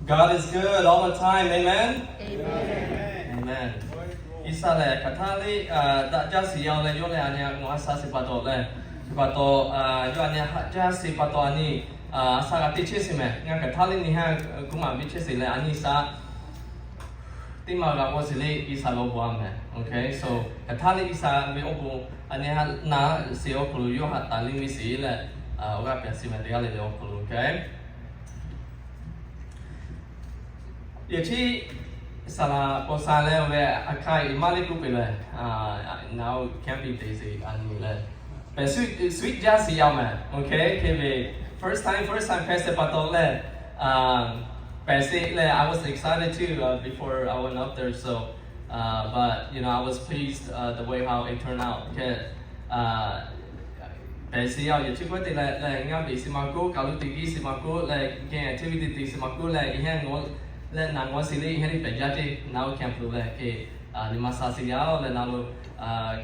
God is good all the time. Amen. Amen. Isa le katali da jasi yao le yo le ania ngwa sa si pato le pato yo ania jasi pato ani sa ga tiche si me nga katali ni ha kuma biche si le ani sa tima ga ko si le isa lo bo ame. Okay, so katali isa me opo ani ha na si opo yo ha tali mi si le oga pe si me de le opo. Okay. Yeti sala posale we akai mali kupile now camping daisy anile. But sweet jazz yao man. Okay, kebe first time peste patole peste le I was excited too before I went up there, so but you know I was pleased the way how it turned out. Okay, peste yao yeti ko te le nga bi simako kalu tigi simako le ke activity ti simako le ihan ngol le na ngwa sili heri pejati now camp lu le ke ni masasi yao le na lu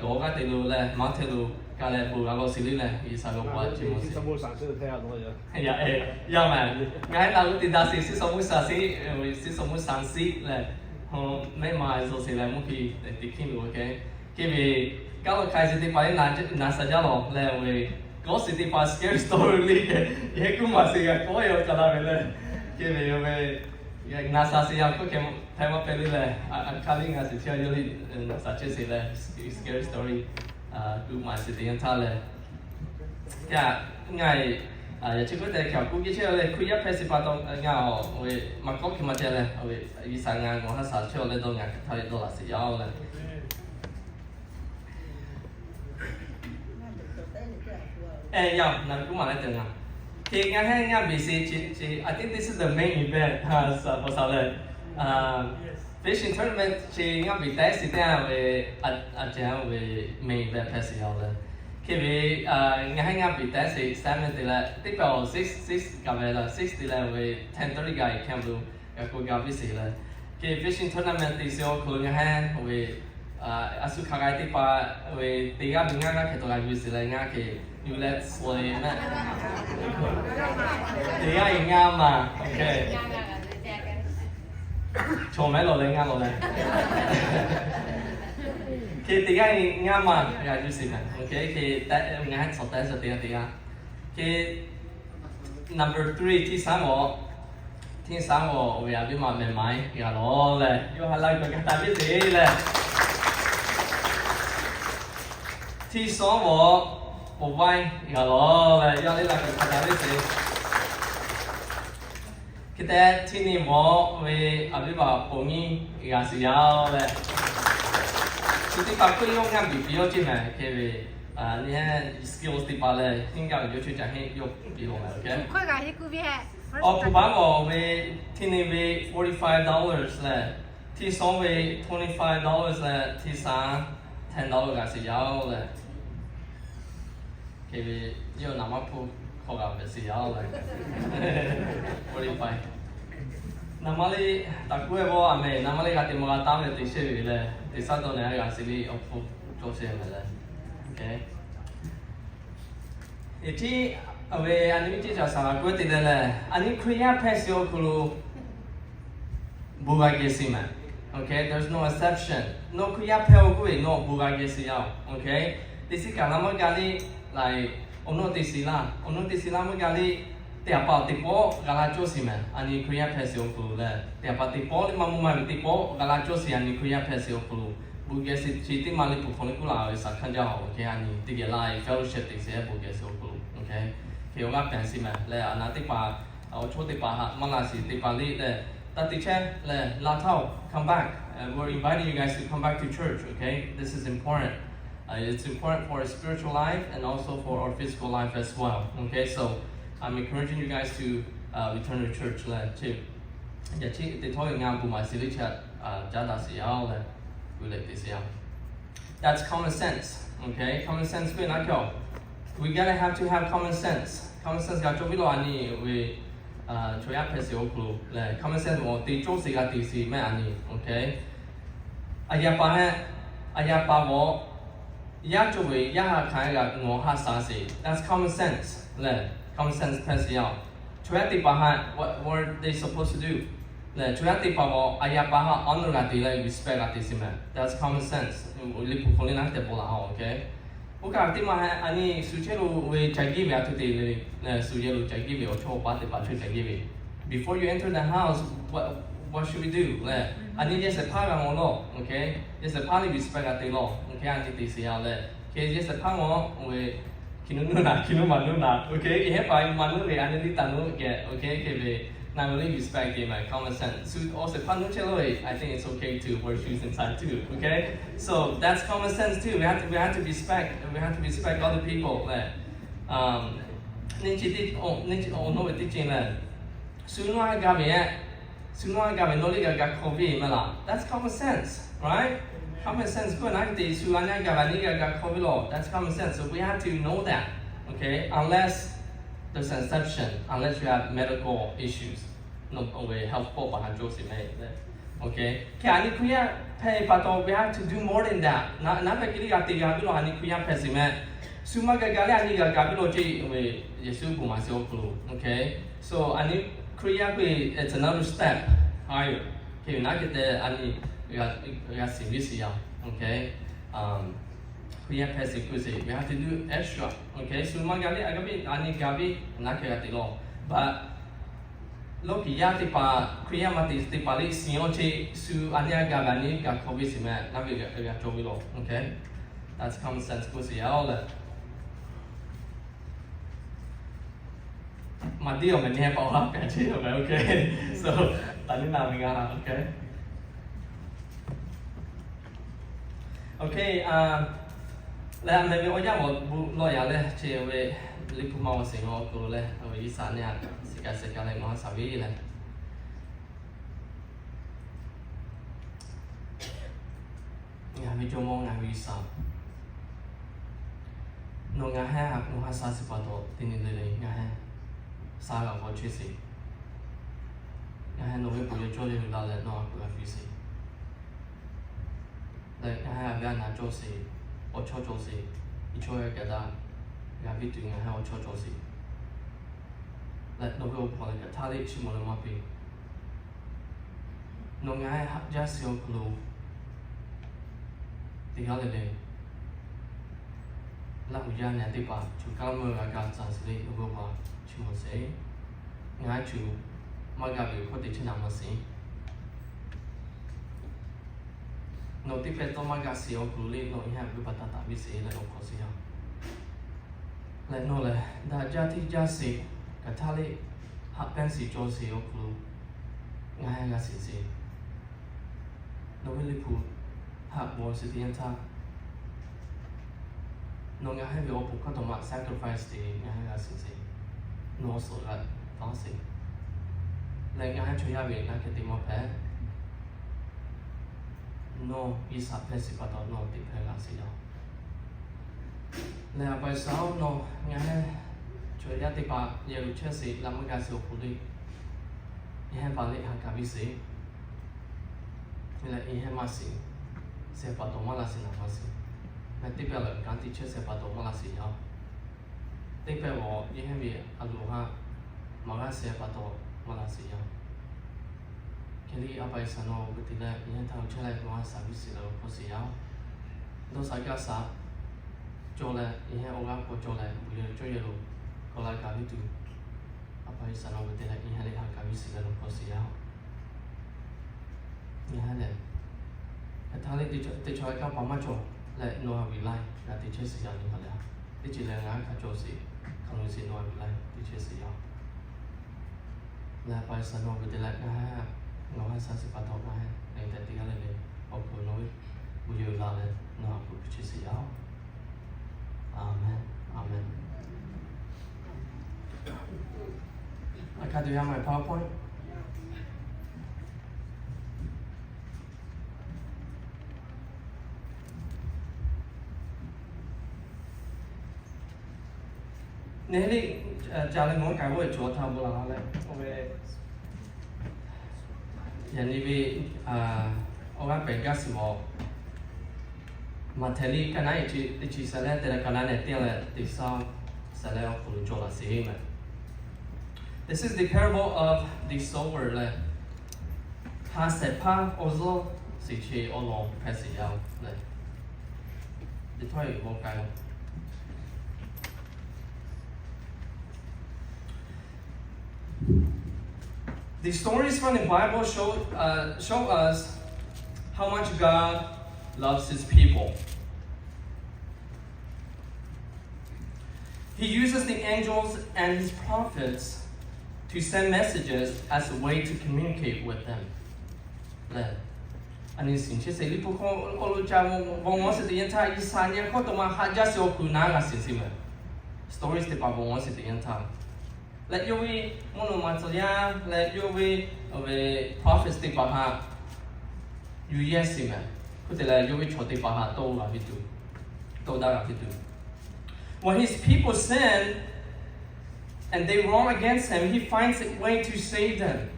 go ga te lu le ma te lu ka le bu ga lo sili le I sa lo kwa chi mo si mo sa se te ya no ya ya man ngai na lu ti da si so mu sa si so mu san si le ho me ma so si le mu ki ti kin lu ke ke bi ka lo kai si ti pa na sa ja lo le we go si ti pa scare story li ke ye ku ma si ga ko yo ka la le ke bi yo we nasa siya ko kem tema pelile akali nga si tia yoli sa che si le scary story tu ma si tian ta le ya ngai ya chi ko de kya ku ki che le ku ya pesi pa dong nga o we ma ko ki ma che le we I sa nga ngo ha sa che le dong nga ta le do la si ya le ya na ku ma le de nga I think this is the main event for Saturday. Fishing tournament, she be tasty down with main event festival. Kiwi, be tasty, 70 like, tipo 6 gavela, 60 with 10:30 guy can do a good gavissi. Fishing tournament is your cool hand with Asuka tipa with the Gabinga Ketola Visilanga. You let slay na. Tiga ingama, okay. Chome lo le ngamo le. Ke tiga ingama ya jusi man, okay. Ke ta ngat so ta so tiga. Ke number 3 ti samo we abi ma me mai ya lo le. Yo hala ko ka ta bi se le. Ti so mo một vai gà lò và do đây là cái phần đấy thì kita sini mau we abi ba pongi gà xì dao vậy chúng ta có用ngam bị biểu trên này cái về nè skills thì bà này應該要去講係用比較嚟嘅。快啲去估邊係？哦，普版我we sini we $45咧，ที่สองwe $25咧，ที่สาม$10gà xì dao咧。Maybe you know my pool program is the all like 45. Normally, takue bo ame. Normally kati mga tao na tishe bile. Tisa to na yung sili opo jose bile. Okay. Iti awe ani iti jasa kue ti dele. Ani kuya pesio kulu buga gesima. Okay, there's no exception. No kuya peo kue no buga gesiao. Okay. Tisi kalamo gali like ono tisila mo gali te apa tipo gala josi man ani kuya pesio kulu le te apa tipo li mamu ma tipo gala josi ani kuya pesio kulu buge si chiti mali pu phone kula sa khan ja ho ke ani tige lai fellowship ti se buge so kulu okay ke oga pensi man le ana ti pa au cho ti pa ha mala si ti pa li le ta ti chen le la thao come back we're inviting you guys to come back to church. Okay, this is important. It's important for our spiritual life and also for our physical life as well. Okay, so I'm encouraging you guys to return to church too. That's common sense. Okay, common sense. We gotta have to have common sense. Common sense. We common sense. Okay. That's common sense. Common sense what were they supposed to do? Le chuati pavo ayapaha honor atile respect atisime. That's common sense. Uli pukolina te bola okay. Uka tima ani suchelu we chagive atuti le sujelu chagive or cho pate pachu chagive. Before you enter the house, what should we do? Le ani just a paga ono, okay? Just a pali respect atilo, okay? Ani tisia le. Okay, just a pango we kinununa, okay? Ihe pa manu le ani tanu get, okay? Ke not really respect in my common sense. So also I think it's okay to wear shoes inside too. Okay, so that's common sense too. We have to respect other people. No teaching that. Sooner that's common sense, right? Common sense good. That's common sense. So we have to know that. Okay, unless there's an exception, unless you have medical issues. No way, health poor but Joseph made. Okay? We have to do more than that. Not okay? So it's another step higher. Okay, not get there, we got serious, okay? We have to do extra. Okay, so but look, yatipa creamati stipali sionche su ania gabani ga covisime naviga jovilo. Okay, that's common sense. Madio menya paula okay. So tani naviga okay. Okay, là mình bây giờ một loại là chỉ về lịch màu sinh hoạt của là ở ý sản này sẽ cái này nó sao vậy là nhà mình cho mong nhà mình sao nó nhà ha nó ha sao sẽ bắt đầu tin đi lên nhà ha sao là có chuyện gì nhà ha nó mới bây giờ cho đi là nó có chuyện gì là nhà ha bây giờ nó cho gì我做事，一做嘅嘅啦，廿幾段嘅喺我做事，嚟到佢婆嚟嘅，他哋全部都冇變，弄嘅係一小路，點解嚟？嗱，而家人哋話做監獄嘅家暫時你嗰個話全部死，嗌住乜嘅佢哋出南乜事。No ti peto magasi o kuli no iha bi patata bi se le o kosi ya le no le da jati jasi katali happen si jo se o kulu ngai ga si se no bi pu ha bo si tian ta no ngai bi o pu ka to ma sacrifice ti ngai ga si se no so la fa se le ngai chu ya bi na ke ti mo pe no isa pesi pato no ti pela si yo le apa sao no ngane cho ya ti pa ye lu che si lam ga so pu li ye pa le ha ka bi si le ye ma si se pato ma la si na ma si me ti pe le kan ti che se pato ma la si yo ti pe wo ye bi alu ha ma ga se pato ma la si yo Kali apa isano betila ini tahu cakap orang servis itu posisi awal. Dosa kasa, jola ini orang ko jola boleh jola lo, kalau kami tu apa isano betila ini hari kami segala posisi awal. Ini ada. Thali ti choi ka pama cho, le no avilai, na ti che siya ni hala. Ti chile nga ka cho si, kamu si no avilai, ti che siya. Le apa isano betila nga nó hay sao sẽ bắt đầu ngay để tại tiếng lên lên ông vừa nói bây giờ là lên nó vừa chia sẻ giáo amen amen. Okay, do you have my PowerPoint? Nếu đi trả lời mỗi cái buổi chỗ thằng bữa nào lên, okay. Yani bi orang pegas mo materi kana ichi sala tera kana ne tela tisa sala o kulujola sehima. This is the parable of the sower. 他食怕我说是去我弄开始要来，你退我改了。The stories from the Bible show us how much God loves His people. He uses the angels and His prophets to send messages as a way to communicate with them. Ani sinche se lipo ko olu chamo bongo se tienta isanya ko to ma haja se okuna nga sisime. Stories te pa bongo se tienta. Let you we mono matsoya, let you we ove prophets te pa ha. You yesime. Ko te la you we chote pa ha to la bitu. To da la bitu. When His people sin and they wrong against Him, He finds a way to save them.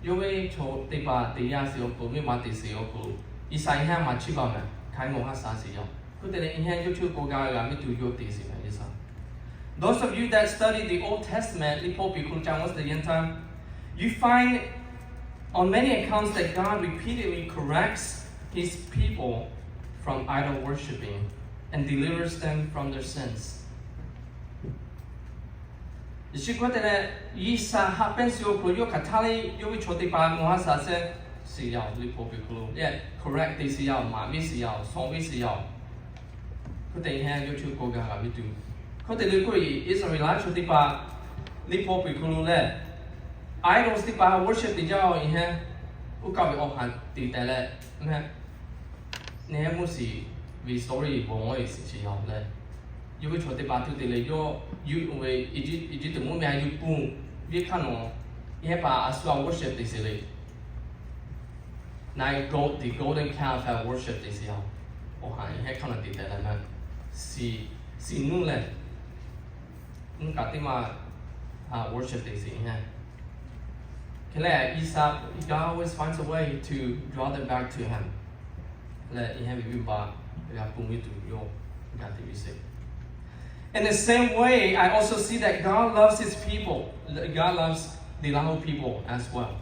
Yowe cho tiba tiya siyoku mi mati siyoku isai ha ma chiba me kai mo ha sa siyo. Kutele inha YouTube ko ga mi tu yo ti si me isa. Those of you that study the Old Testament, lipo pi kun chang was the yenta, you find on many accounts that God repeatedly corrects His people from idol worshiping and delivers them from their sins. Ishikotele Isa happens yo ko yo katali yo chote pa mo ha sa se si yao lipo pi kulu. Yeah, correct this yao ma mi si yao song mi si yao. Kote ha yo chu ko ga mi tu. Kote le ko Israelite chote pa lipo pi kulu le. Idols ti pa worship ti jao in ha u ka bi o han ti te le. Ne mo si vi story bo mo si chi yao le. You will try to battle the lego, you away, Egypt, the moment you boom, we cannot, you have as well worship this silly. Now, the golden calf have worship this year. Oh, I cannot do that, man. See, Nule. Nkatima worship this year. Kele, Isa, God always finds a way to draw them back to Him. Let Him be back, we have boom to your, got to be sick. In the same way, I also see that God loves His people. God loves the Lahu people as well.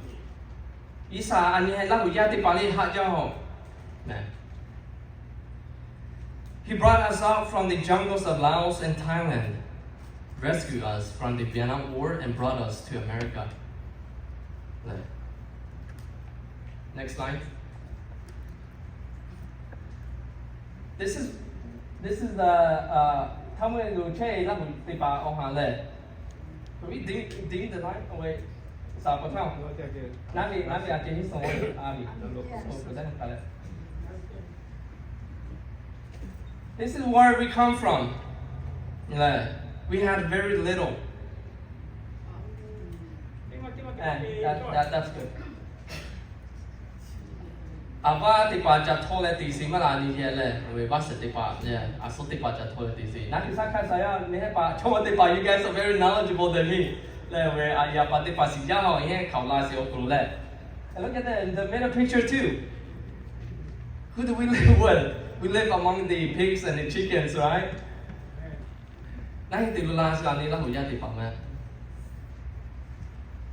Isa ani Lahu yati pali hajaho. He brought us out from the jungles of Laos and Thailand, rescued us from the Vietnam War, and brought us to America. Next slide. This is the. 他们有车那么对吧？往下嘞，佢顶的来，我啥不跳？哪里啊？这是什么阿里？我不在那嘞。This is where we come from. We had very little. That's good. Aba tipa jatuh le tisi mana ni je le, we basta tipa je, aso tipa jatuh le tisi. Nanti saya saya ni pa, cuma tipa you guys are very knowledgeable than me. Le we ayah pa tipa si jauh ini kau lah si okul le. Look at the middle picture too. Who do we live with? We live among the pigs and the chickens, right? Nanti tu lah sekali lah hujan tipa mana.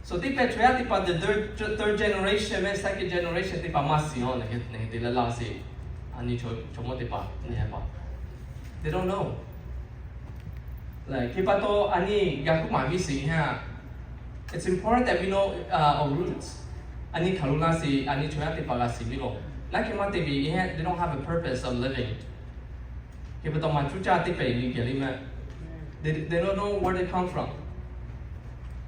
So the third generation, second generation, they don't know. Like it's important that we know our roots. Like they don't have a purpose of living. They don't know where they come from.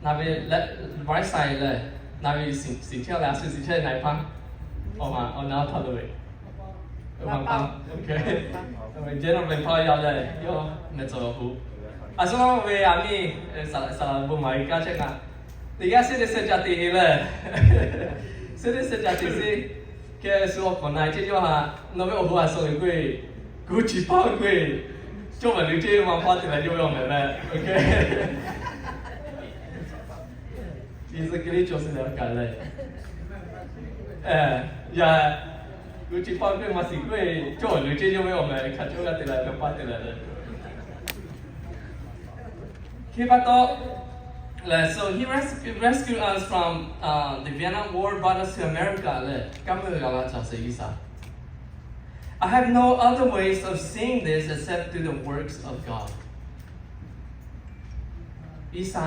Now we let right side le. Now we see tell last see tell nai pang. On now tell the way. Okay. We generally pay ya le. Yo, me zo hu. As long we ami sa bu mai ka check na. The guy said this jati le. Said this jati si ke so ko nai che yo ha. No we ohu aso gui. Gucci pa gui. 中文了解嘛，发起来就用了呗。Okay. Basically 就是了解嘞。呀，估计方面嘛是会中文了解就用了，看中了的来，发起来了。Kita So he rescued us from the Vietnam War, brought us to America. I have no other ways of seeing this except through the works of God. People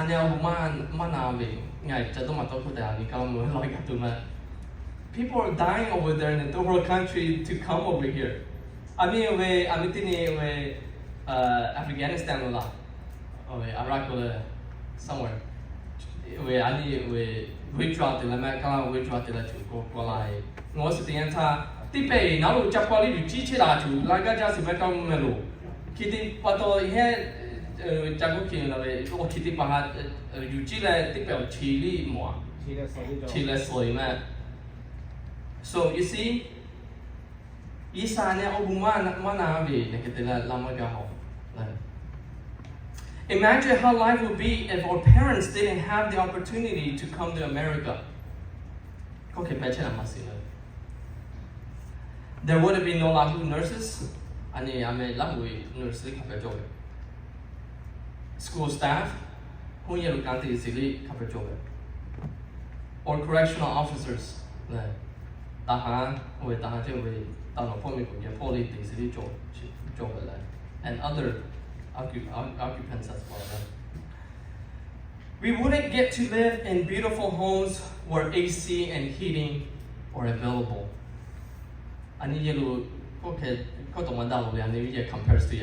are dying over there in the third world country to come over here. I mean, we Afghanistan or Iraq or somewhere. We withdraw the America, withdraw the to go like. Most of the entire Tipe now Japoli Chichila to Lagaja Sibeka Melo. Kitty Pato here Jaguki or Kitty Pahat Ujila Tipe Chili more. Chile soy man. So you see, imagine how life would be if our parents didn't have the opportunity to come to America. There would have been no Lahu nurses. School staff, or correctional officers. And other occupants as well. We wouldn't get to live in beautiful homes where AC and heating are available. Compares to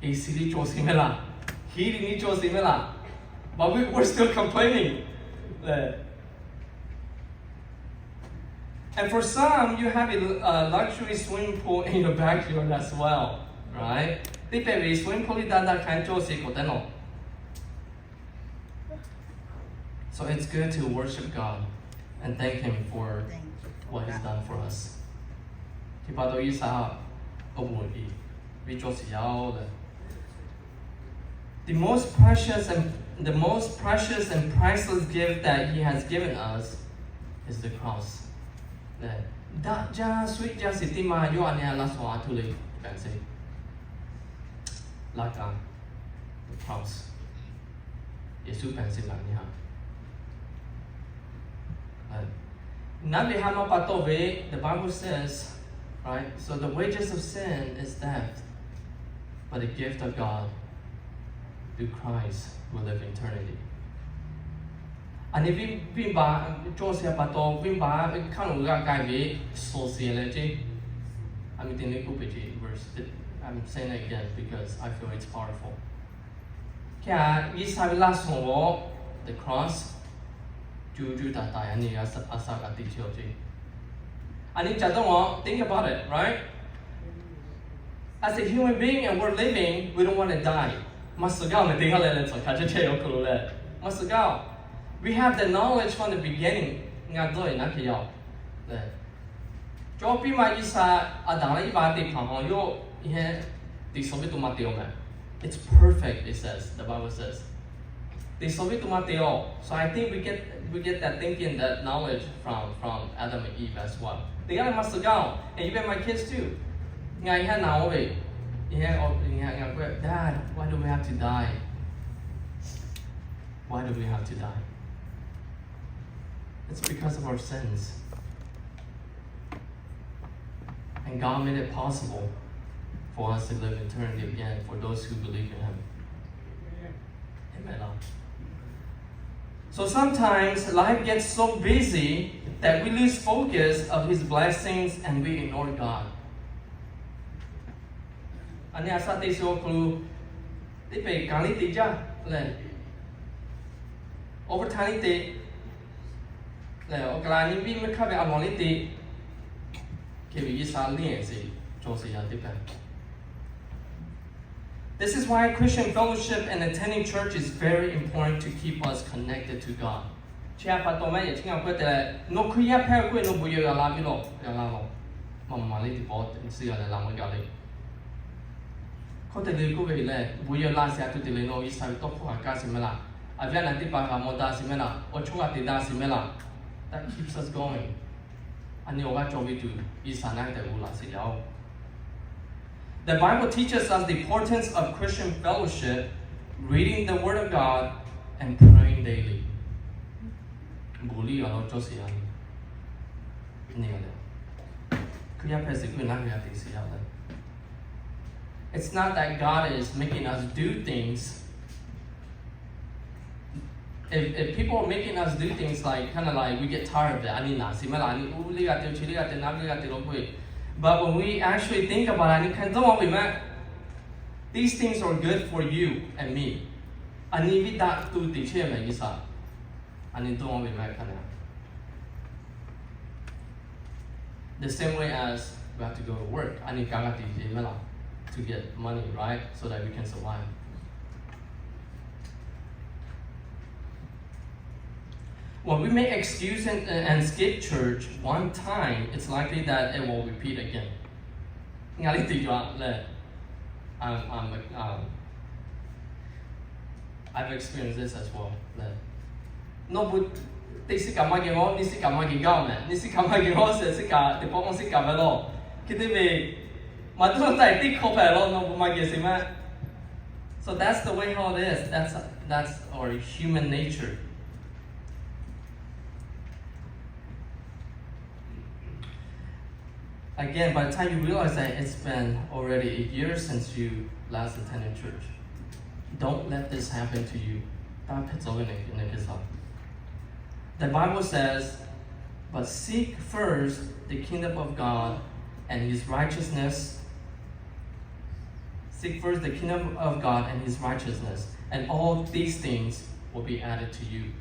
AC heating but we're still complaining. And for some, you have a luxury swimming pool in your backyard as well, right? So it's good to worship God and thank Him for what He's done for us. The most precious and priceless gift that He has given us is the cross. The cross. The Bible says, right? So the wages of sin is death, but the gift of God through Christ will live eternity. And if we I'm saying it again because I feel it's powerful. The cross, think about it, right? As a human being and we're living, we don't want to die. We have the knowledge from the beginning. It's perfect, it says, the Bible says. So I think we get that thinking, that knowledge from Adam and Eve as well. And even my kids too. Dad, why do we have to die? Why do we have to die? It's because of our sins. And God made it possible for us to live eternity again for those who believe in Him. Amen. So sometimes life gets so busy that we lose focus of His blessings and we ignore God. Over time, this is why Christian fellowship and attending church is very important to keep us connected to God. That keeps us going. The The Bible teaches us the importance of Christian fellowship, reading the Word of God, and praying daily. It's not that God is making us do things. If people are making us do things like kind of like we get tired of it. But when we actually think about it, these things are good for you and me. The same way as we have to go to work. To get money, right? So that we can survive. When we make excuse and skip church one time, it's likely that it will repeat again. I've experienced this as well. No, but this is So that's the way how it is. That's our human nature. Again, by the time you realize that it's been already a year since you last attended church, don't let this happen to you. The Bible says, but seek first the kingdom of God and His righteousness. Seek first the kingdom of God and His righteousness, and all these things will be added to you.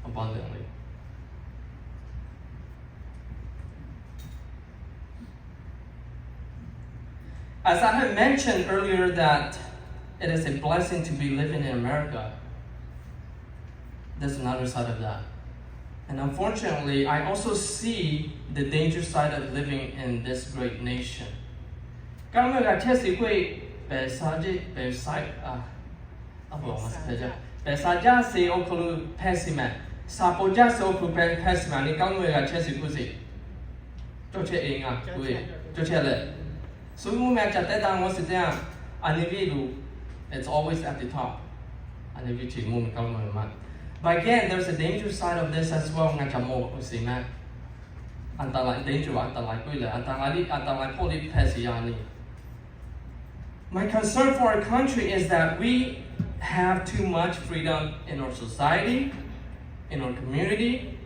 Abundantly. As I had mentioned earlier that it is a blessing to be living in America, there's another side of that. And unfortunately, I also see the danger side of living in this great nation. So it's always at the top. But again, there's a danger side of this as well. My concern for our country is that we have too much freedom in our society, in our community,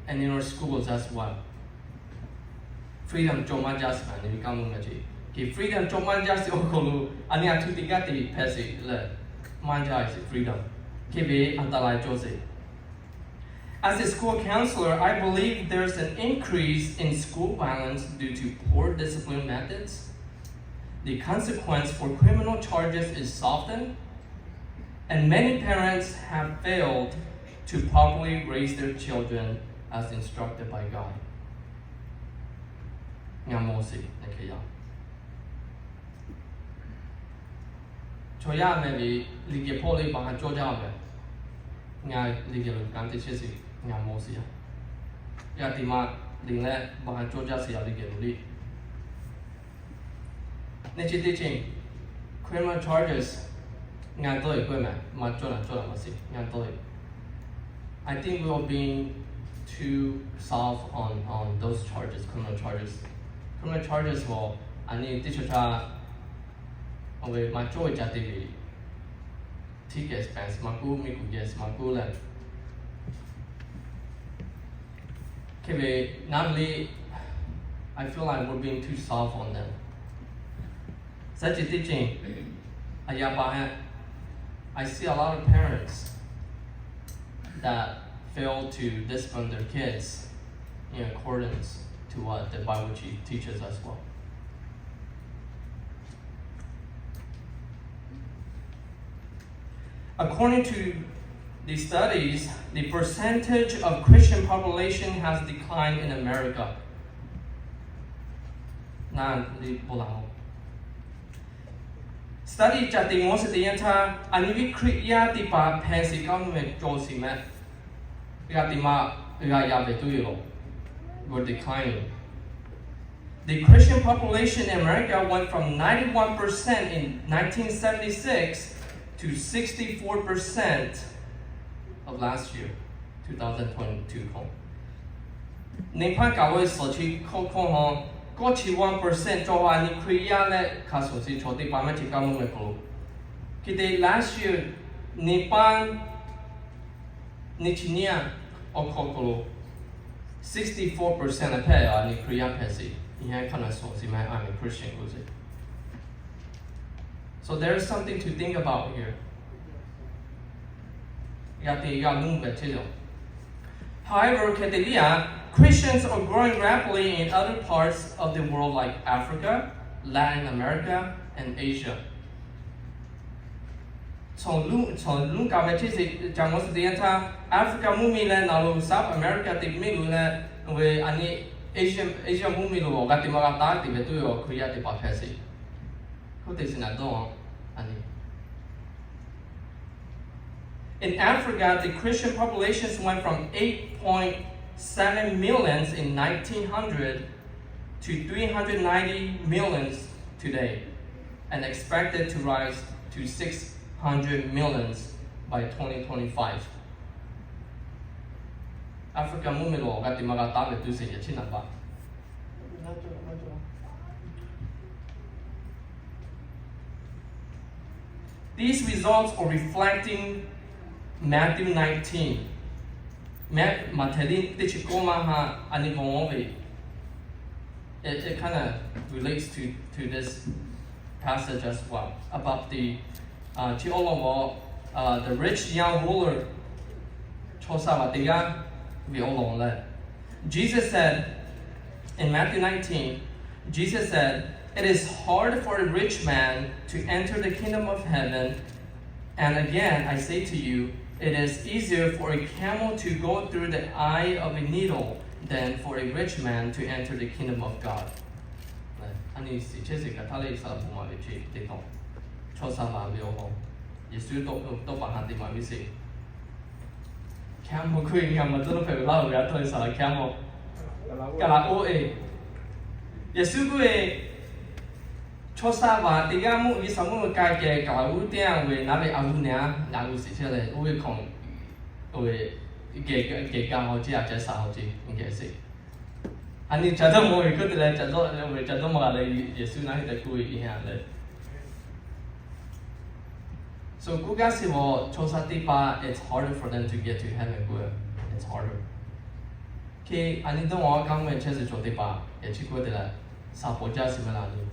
and in our schools as well. Freedom freedom freedom. As a school counselor, I believe there's an increase in school violence due to poor discipline methods. The consequence for criminal charges is softened, and many parents have failed to properly raise their children as instructed by God. Criminal charges, I think we are being too soft on those charges, criminal charges. Criminal charges will, I need to try with my choice at the ticket expense, my good, me good, yes, my good land. Not really, I feel like we're being too soft on them. Such a teaching, I see a lot of parents that fail to discipline their kids in accordance to what the Bible teaches as well. According to the studies, the percentage of Christian population has declined in America. study จะติงว่าสิ่งที่ท่าอันนี้วิเคราะห์ยาติปาแพสิก้าวนุ่มโจสิแม่ยาติมายายาเบตุยโล were declining. The Christian population in America went from 91% in 1976 to 64% of last year, 2022. ในภาคเก่าไว้สชิคงก็1% จออันนี้คริยาและข้าสุสิชติปาไม่ชิกามุเมกลูคิดได้ last year ในปันในชินียออกกลู 64% แพ้อันนี้คริยาแพ้สินี่ให้ขนาดสองสิแม่I'm a Christian กูสิ so there is something to think about here อยากตีอยากนุ่มแบบเช่น however แค่แต่เนี่ยChristians are growing rapidly in other parts of the world like Africa, Latin America, and Asia. 从搞的其实讲我是这样，他 Africa 木米呢，然后 South America 的米路呢，为安尼 Asia 木米路，我讲的嘛个大的别都有可以的把开始，我这是哪种啊？安尼。In Africa, the Christian populations went from 8.7 millions in 1900 to 390 millions today, and expected to rise to 600 millions by 2025. Africa mumilo gati magatame tu se yachina ba. These results are reflecting Matthew 19. Matthew tichikoma ha anivomovi. It kind of relates to this passage as well about the the rich young ruler. Jesus said in Matthew 19, Jesus said, "It is hard for a rich man to enter the kingdom of heaven. And again, I say to you, it is easier for a camel to go through the eye of a needle than for a rich man to enter the kingdom of God." Camel queen camel don't pay lao ya to sa camel. Kala o e. Yesu ku e chosa ba ti ga mu yi sa mu ka ke ka u tian we na be a lu nia na lu si che le o we kong o we ke ga ho ji a che sa ho ji in ke si. Ani cha do mo e ko de le cha do mo la le Yesu na he de ku yi ha le. So Gugasivo Chosatipa, it's harder for them to get to heaven. It's harder. Okay, I need to walk on with Chesa Chotipa, a chico de la Sapoja Simelani.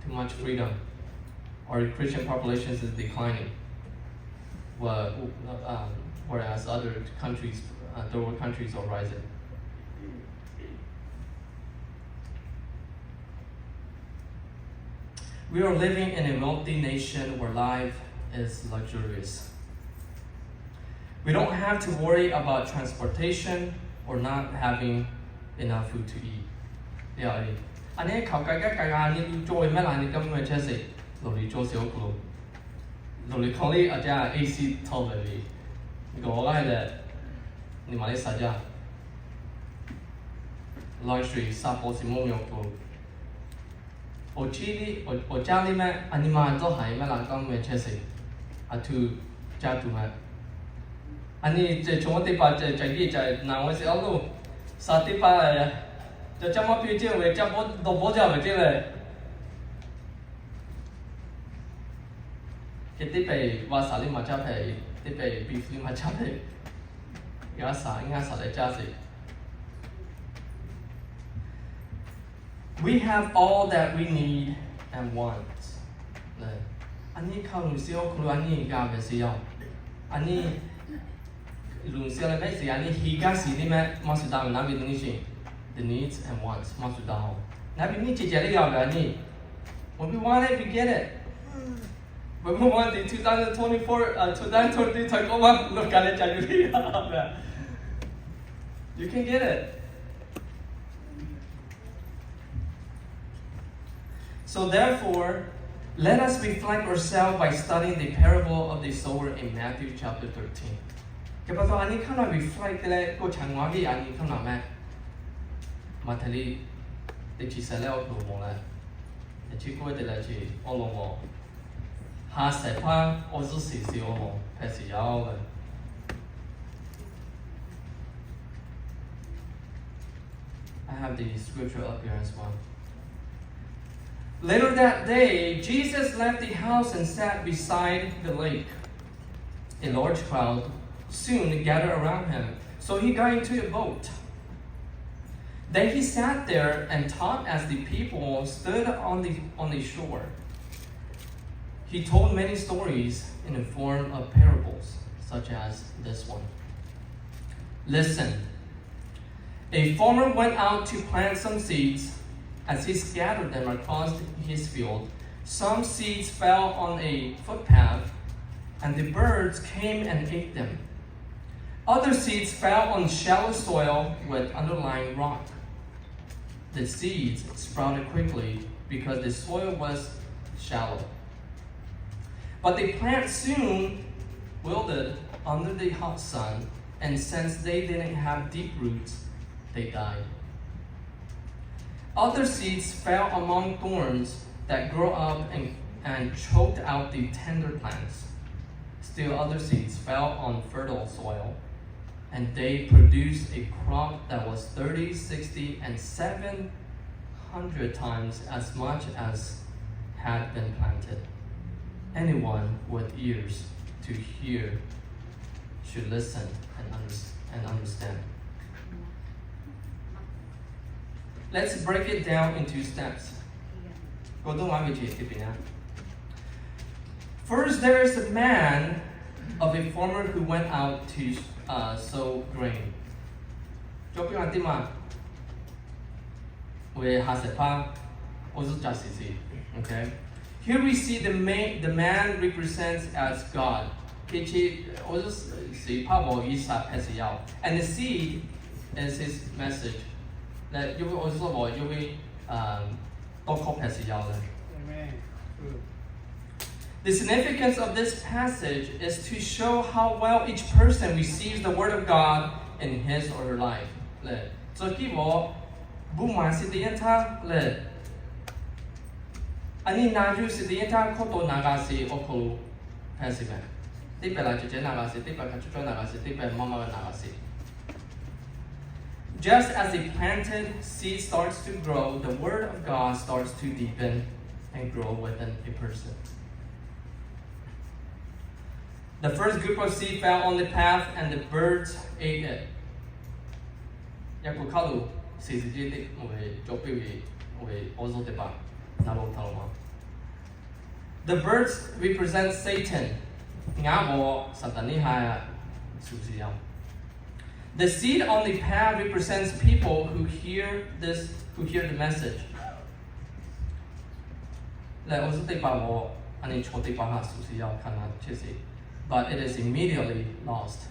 Too much freedom. Our Christian populations is declining. Whereas other countries, third world countries are rising. We are living in a wealthy nation where life is luxurious. We don't have to worry about transportation or not having enough food to eat. Yeah, ane kaukaga ni joy mela ni kam me chese loli jose oklo. Loli kholi aja AC tolveli. Go la de ni male saja. Luxury sapo simomyo ko. 我家里面阿尼玛做海咩啦，讲咩车事，阿图家图咩，阿尼这从我哋把这啲就南我是阿路，沙地把嚟，就这么标准为这波都波就为这嘞，佢啲被话沙里马加皮，啲被比夫里马加皮，而家沙应该沙嚟加事。We have all that we need and want. Ani kalusio kulu ani gabe siya. Ani lusia le besi ani higasi ni me masuda na bi ni shi. The needs and wants masuda ho. Na bi ni chijere ya ga ni. When we want it, we get it. When we want the 2024, 2023 Tacoma, look at it, you can get it. So therefore, Let us reflect ourselves by studying the parable of the sower in Matthew chapter 13. Kapag ani ka na reflect le ko changwa gi ani ka na ma matali de chi sa le o lo mo la de chi ko de la chi o lo mo ha sa pa o zo si si o mo pa si yao le. I have the scripture up here as well. Later that day, Jesus left the house and sat beside the lake. A large crowd soon gathered around him, so he got into a boat. Then he sat there and taught as the people stood on the shore. He told many stories in the form of parables, such as this one. Listen. A farmer went out to plant some seeds. As he scattered them across his field, some seeds fell on a footpath, and the birds came and ate them. Other seeds fell on shallow soil with underlying rock. The seeds sprouted quickly because the soil was shallow. But the plant soon wilted under the hot sun, and since they didn't have deep roots, they died. Other seeds fell among thorns that grew up and choked out the tender plants. Still other seeds fell on fertile soil, and they produced a crop that was 30, 60, and 700 times as much as had been planted. Anyone with ears to hear should listen and understand. Let's break it down into steps. First, there is a man of a farmer who went out to sow grain. Okay. Here we see the man represents as God. And the seed is his message. That you will also you will Amen. The significance of this passage is to show how well each person receives the word of God in his or her life. So ani naju sidienta koto nagasi okolu pesime. Tipe la chiche nagasi, tipe kachucho nagasi, tipe mama nagasi. Just as a planted seed starts to grow, the word of God starts to deepen and grow within a person. The first group of seed fell on the path and the birds ate it. Yakukalu sisijiti we jopi we ozo deba. The birds represent Satan. The seed on the path represents people who hear the message. But it is immediately lost.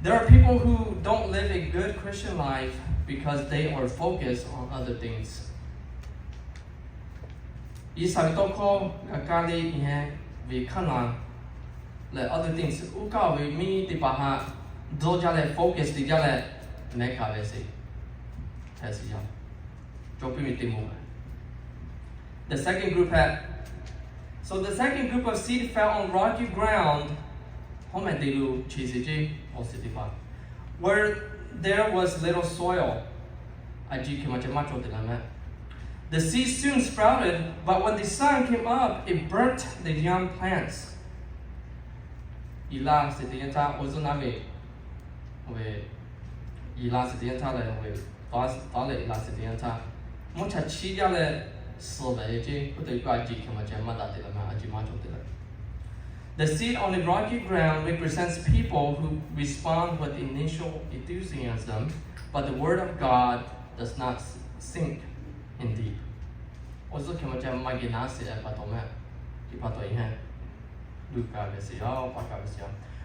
There are people who don't live a good Christian life because they are focused on other things. Other things. Focus the second group the second group of seed fell on rocky ground where there was little soil. The seed soon sprouted, but when the sun came up, it burnt the young plants. The seed on the rocky ground represents people who respond with initial enthusiasm, but the word of God does not sink in deep.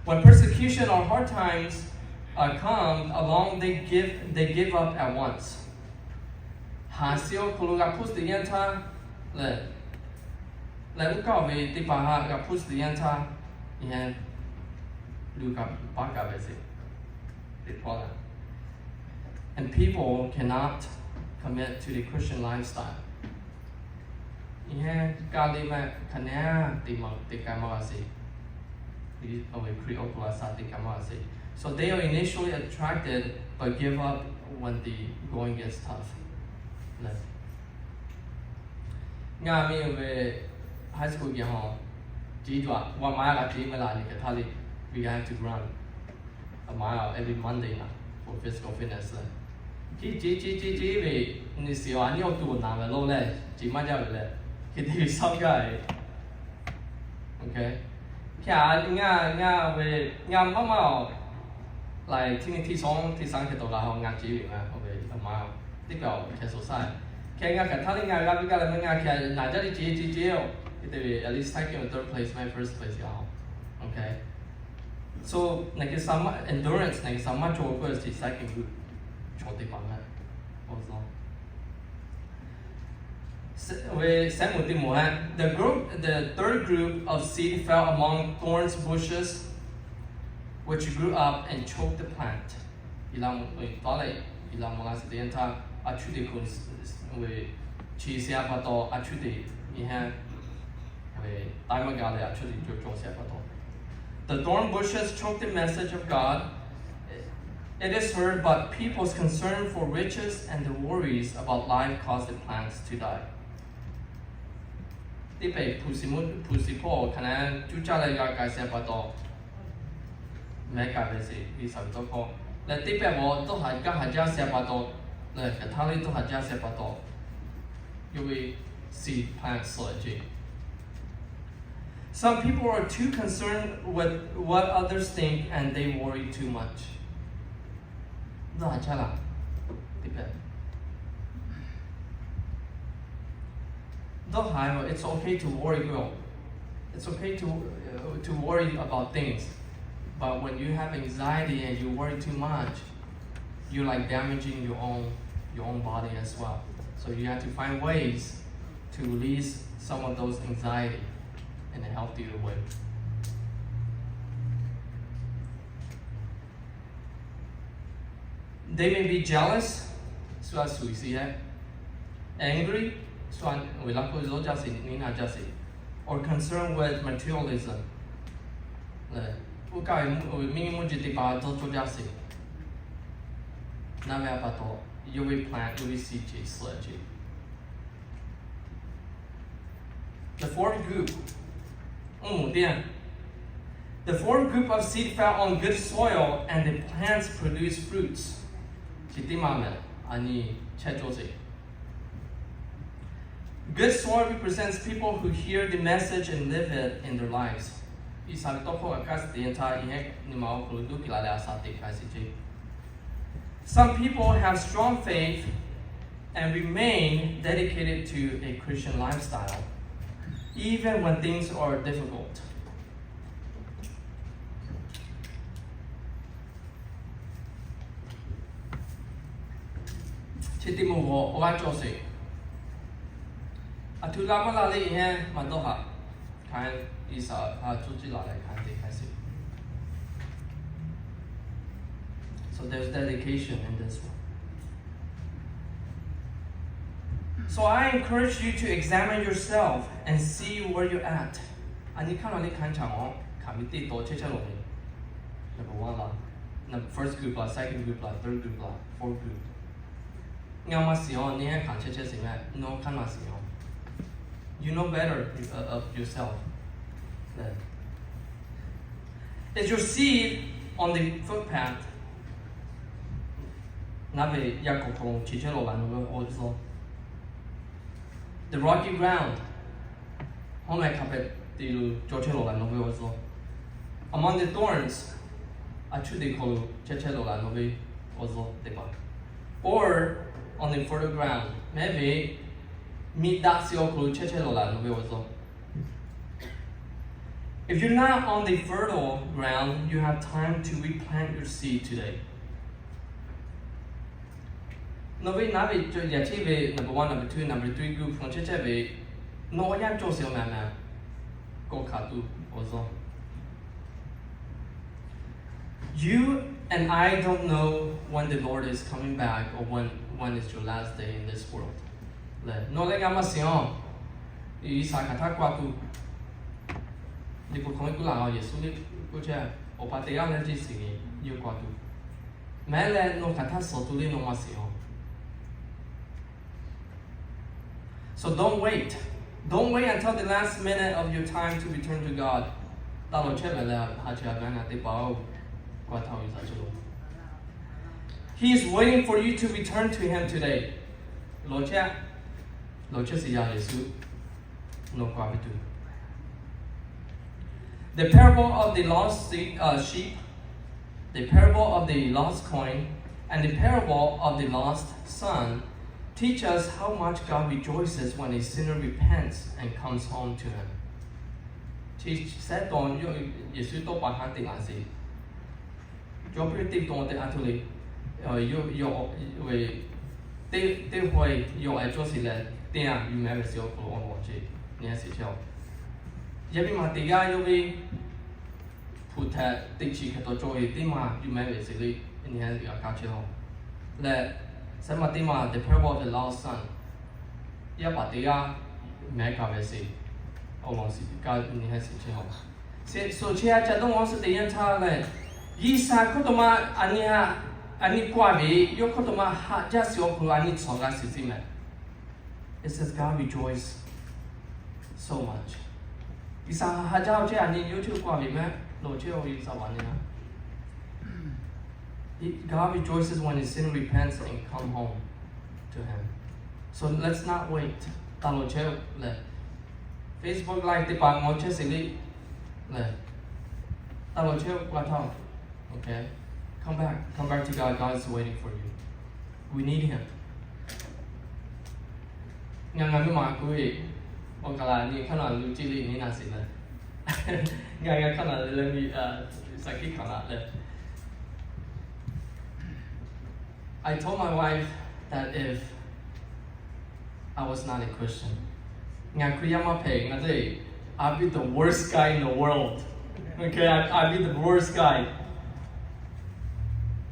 When persecution or hard times come along, they give up at once. Hasio kuluga pus the yenta le ukawe di paha ga pus the yenta yan luka baka besi. And people cannot commit to the Christian lifestyle. Yeah, kalima kanya di kamasi. So they are initially attracted but give up when the going gets tough. Nga mi we high school ge ho ji dwa wa ma la ji ma la ni ka thali we have to run a mile every Monday na for physical fitness. Ji we ni si wa ni o tu na ma lo le ji ma ja le ki ti sam ga okay. Nga we nga mama like T song T sang ke to la ho nga ji we nga okay a mile di ka ke so sai ke nga ka thali nga ga bi ka le nga ke na ja di ji o it at least second or third place my first place ya okay. So like some endurance like some much over the second group cho di pa nga also the third group of seed fell among thorns bushes, which grew up and choked the plant. The thorn bushes choked the message of God. It is heard, but people's concern for riches and the worries about life caused the plants to die. 啲被 pussy 破，可能就家嚟個介紹不到，咩介嘅事，呢十多個，你啲被我都係家係家寫不到，你其他啲都係家寫不到，因為 seed plants allergy. Some people are too concerned with what others think and they worry too much. 都係差啦，啲被。It's okay to worry, girl. It's okay to worry about things, but when you have anxiety and you worry too much, you're like damaging your own body as well. So you have to find ways to release some of those anxiety in a healthier way. They may be jealous, angry, or concerned with materialism. You will plant, you will see allergy. The fourth group. The fourth group of seed fell on good soil and the plants produced fruits. Good soil represents people who hear the message and live it in their lives. Some people have strong faith and remain dedicated to a Christian lifestyle, even when things are difficult. So there's dedication in this one. So I encourage you to examine yourself and see where you're at. Number one, first group, second group, third group, fourth group. You know better of yourself. Is your seed on the footpath? The rocky ground. Among the thorns, or on the fertile ground, maybe If you're not on the fertile ground, you have time to replant your seed today. Number 1, number 2, number 3 group from church no yan josio man go katu also. You and I don't know when the Lord is coming back or when is your last day in this world. No le gama sion. Isa kata kwatu. Ni ko kong kula Yesu ni ko cha o pa te ya le ji singi yu kwatu. Mele no kata sotuli no masio. So don't wait. Don't wait until the last minute of your time to return to God. He is waiting for you to return to Him today. The parable of the lost sheep, the parable of the lost coin, and the parable of the lost son teach us how much God rejoices when a sinner repents and comes home to Him. Teach said on Yesu to pa han ting asi. Jo phe ti ton te atuli yo we te hoi yo a jo si le tin ya yu me se ko on wo chi ni si chao. Ye bi ma te ya yo bi pu ta ti chi ka to jo ye ti ma yu me se le ni ya ka chao. Le the parable of the lost son. Ya patia mega vesi. Almost God in his channel. So chia chadong wants the entire Yisa Kotoma Ania Ani Kwabi, Yokotoma ha just your Kurani Soga Sisimet. It says God rejoice so much. Isa Hajao Ani YouTube Kwabi me, no chill is God rejoices when his sinner repents and come home to Him. So let's not wait. Facebook like the bang on chesili. Okay? Come back to God. God is waiting for you. We need Him. I told my wife that if I was not a Christian, I'd be the worst guy in the world. Okay, I'd be the worst guy.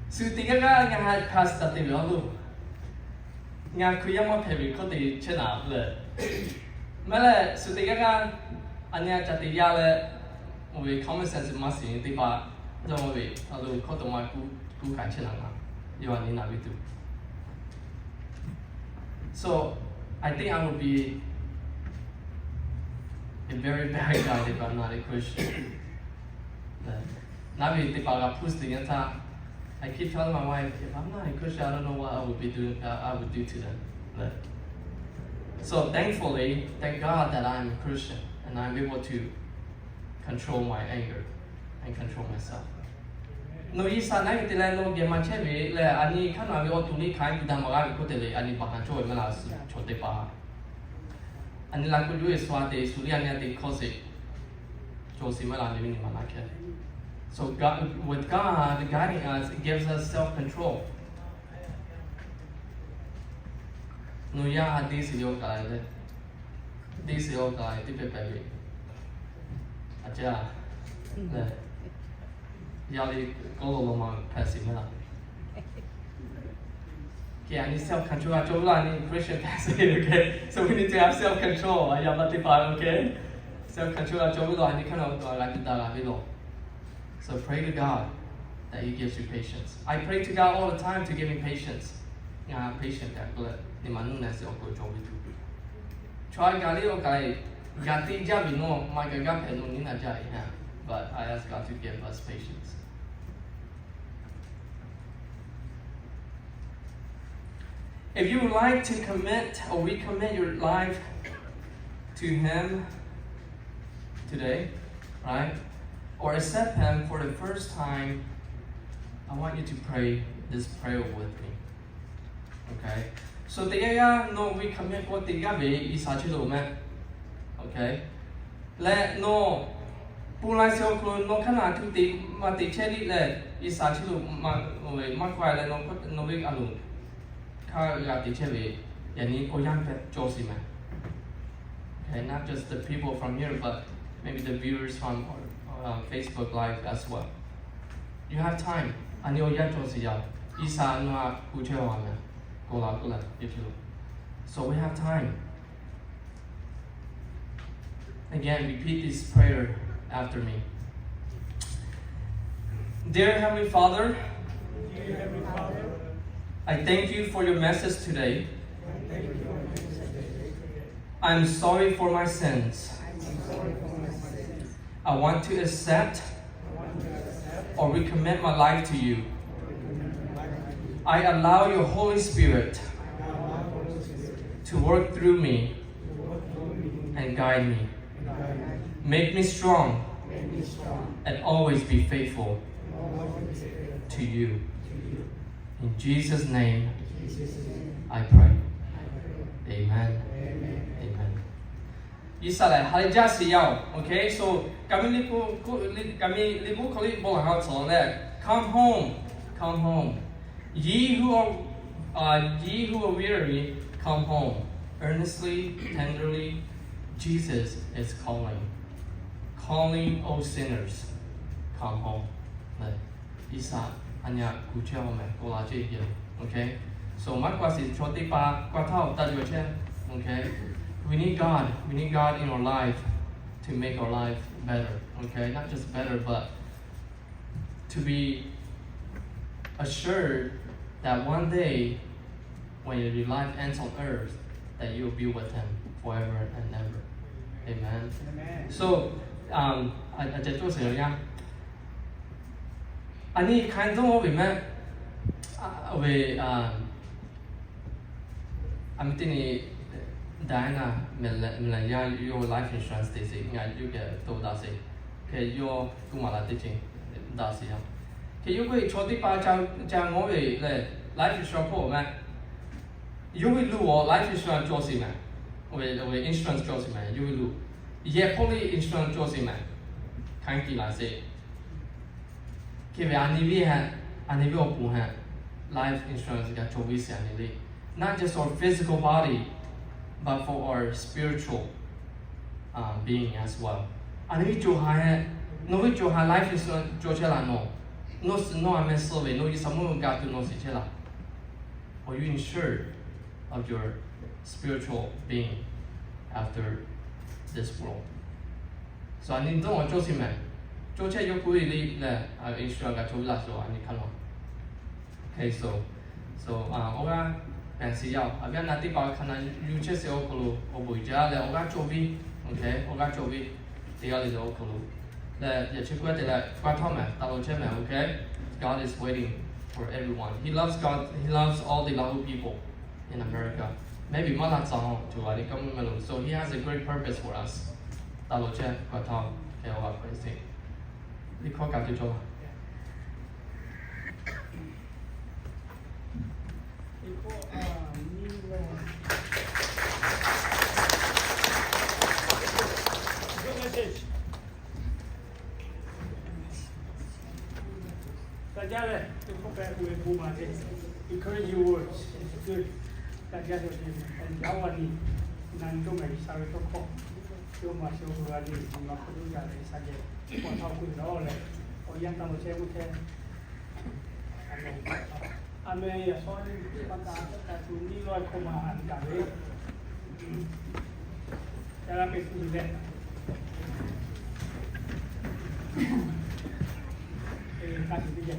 So tiga ka nga had passed that they will nga kuya mo pebi ko ti chena le. Mala so tiga ka anya chati ya le we common sense masi ti ba jo we alu ko to ma ku ka chena na. So I think I would be a very bad guy if I'm not a Christian. I keep telling my wife, if I'm not a Christian, I don't know what I would be doing. I would do to them. So thankfully, thank God that I'm a Christian and I'm able to control my anger and control myself. No isa na kita lalu dia macam ni, le ani kan ami orang tuli kai kita magai ikut le ani bahan coy malas chote pa. Ani laku dua suatu sulian yang di kosi, josi malah ni mana ke. So God, with God guiding us, it gives us self-control. No ya di sini orang le, di sini orang di PPB. Aja, le. Yali Goloma passive. Okay, I need self-control. I need Christian passive, okay? So we need to have self-control. Okay? Self-control. I need kind of. So pray to God that He gives you patience. I pray to God all the time to give me patience. Patient that good. Try Galileo Gati Jabi no my gagap and Nina Jai. But I ask God to give us patience. If you would like to commit or recommit your life to Him today, right? Or accept Him for the first time, I want you to pray this prayer with me. Okay? So tiga no recommit what tiga be isachi lo me. Okay? Let no 本来小可侬看哪去地嘛地车里嘞，伊啥去路嘛喂嘛快嘞，侬为阿路，卡个地车里，人นี้ก็ยังเป็นโจสิมั้ย Okay, not just the people from here, but maybe the viewers from Facebook Live as well. You have time. อันนี้อยากโจสิยาอีสานว่ากูเชื่อว่ามั้ยกูลาอยู่ที่路 So we have time. Again, repeat this prayer after me. Dear Heavenly Father, I thank you for your message today. I'm sorry for my sins. I want to accept or recommit my life to you. I allow your Holy Spirit to work through me and guide me. Make me strong and always be faithful to you. In Jesus' name, I pray. Amen. Amen. 以下嚟係家是要 ，OK， so 咁呢個你唔好可以冇人做咧 ，come home, ye who are weary, come home, earnestly, tenderly, Jesus is calling all sinners, come home. 嚟，以下anh nhà cụ treo mà cô là chị hiểu, okay? So mắt qua sự cho tí ba qua thao ta được chưa? Okay? We need God in our life to make our life better, okay? Not just better, but to be assured that one day when your life ends on earth, that you'll be with Him forever and ever. Amen. So, I just was saying, yeah. 아니 간동 오면 왜 아무튼이 다이나 밀라야 your life insurance 되지 nga you get 또 다시 그 your 구마라 되지 다시요 그 요거 저디 바자 뭐에 life insurance 보면 요거 루어 life insurance 조심해 왜 insurance 조심해 요거 루 이제 폴리 insurance 조심해 간기라세 कि वे आने भी open है life insurance का 24 आने ले not just our physical body but for our spiritual being as well आने भी जो है नो भी जो है life insurance जो चला no हमें सर्वे no ये समूह का तो no से चला are you insured of your spiritual being after this world so आने तो और जो सी में जो चे यो कोई ले insurance का चोला सो आने खाना okay so ओगा पैसे याओ अभी नाती पाव खाना यूचे से ओकलो ओबुजा ले ओगा चोबी okay ओगा चोबी दिया ले ओकलो ले ये चिकुआ दे ले क्वाथो में तालो चे में okay God is waiting for everyone He loves all the Lahu people in America maybe mala zang to ali kamu melu so He has a great purpose for us तालो चे क्वाथो के ओगा पैसे你靠搞就做啦。大家呢，都不该为不嘛的，encourage your words, it's good。大家都是很教我你，难中的稍微多考，就嘛修复啊你，嘛不都家的啥的。我操苦劳嘞，我养到我这不天，阿妹也说你把大但是你来看嘛很干嘞，在那边是的，开始这些。